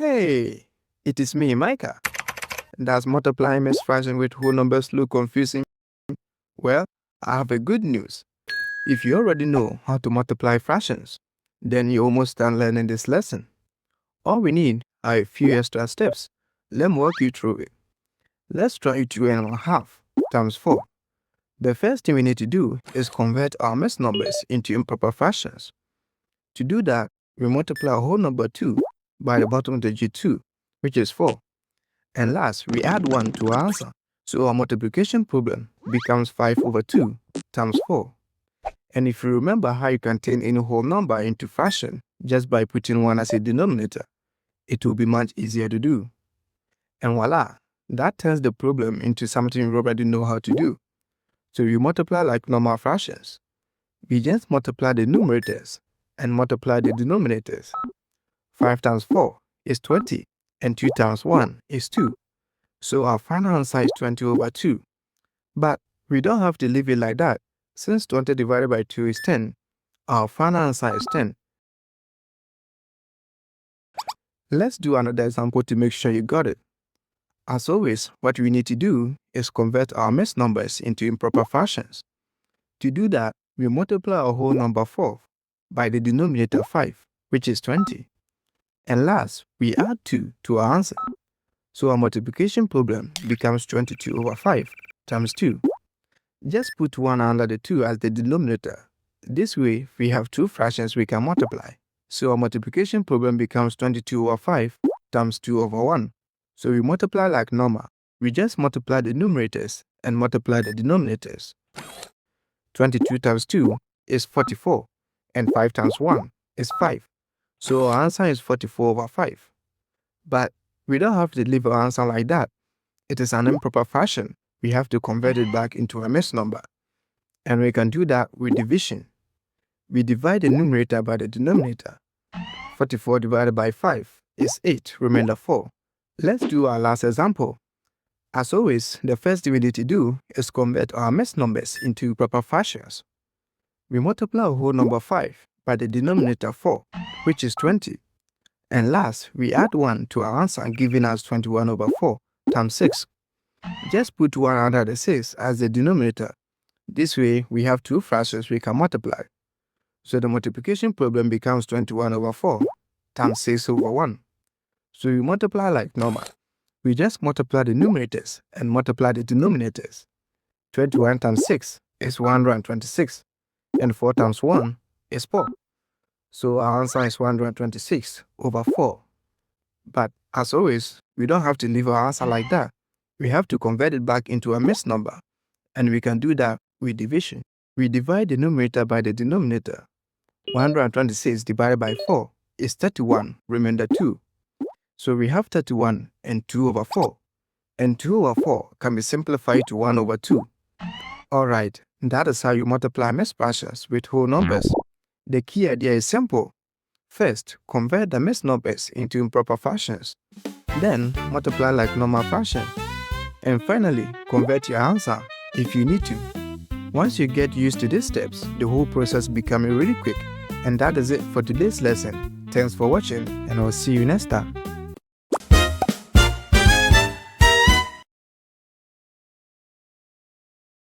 Hey, it is me, Micah. Does multiplying mixed fraction with whole numbers look confusing? Well, I have a good news. If you already know how to multiply fractions, then you're almost done learning this lesson. All we need are a few extra steps. Let me walk you through it. Let's try 2.5 times 4. The first thing we need to do is convert our mixed numbers into improper fractions. To do that, we multiply whole number 2 by the bottom digit 2, which is 4. And last, we add 1 to our answer. So our multiplication problem becomes 5 over 2 times 4. And if you remember how you can turn any whole number into fraction just by putting 1 as a denominator, it will be much easier to do. And voila, that turns the problem into something you already know how to do. So you multiply like normal fractions. We just multiply the numerators and multiply the denominators. 5 times 4 is 20, and 2 times 1 is 2. So our final answer is 20 over 2. But we don't have to leave it like that. Since 20 divided by 2 is 10, our final answer is 10. Let's do another example to make sure you got it. As always, what we need to do is convert our mixed numbers into improper fractions. To do that, we multiply our whole number 4 by the denominator 5, which is 20. And last, we add 2 to our answer. So our multiplication problem becomes 22 over 5 times 2. Just put 1 under the 2 as the denominator. This way, we have two fractions we can multiply. So our multiplication problem becomes 22 over 5 times 2 over 1. So we multiply like normal. We just multiply the numerators and multiply the denominators. 22 times 2 is 44, and 5 times 1 is 5. So our answer is 44 over 5. But we don't have to leave our answer like that. It is an improper fraction. We have to convert it back into a mixed number. And we can do that with division. We divide the numerator by the denominator. 44 divided by 5 is 8, remainder 4. Let's do our last example. As always, the first thing we need to do is convert our mixed numbers into proper fractions. We multiply our whole number 5 by the denominator 4, which is 20. And last, we add 1 to our answer, giving us 21 over 4 times 6. Just put 1 under the 6 as the denominator. This way, we have two fractions we can multiply. So the multiplication problem becomes 21 over 4 times 6 over 1. So we multiply like normal. We just multiply the numerators and multiply the denominators. 21 times 6 is 126, and 4 times 1 is 4. So our answer is 126 over 4. But as always, we don't have to leave our answer like that. We have to convert it back into a mixed number. And we can do that with division. We divide the numerator by the denominator. 126 divided by 4 is 31, remainder 2. So we have 31 and 2 over 4. And 2 over 4 can be simplified to 1 over 2. Alright, that is how you multiply mixed fractions with whole numbers. The key idea is simple. First, convert the mixed numbers into improper fractions. Then, multiply like normal fractions. And finally, convert your answer if you need to. Once you get used to these steps, the whole process becomes really quick. And that is it for today's lesson. Thanks for watching, and I'll see you next time.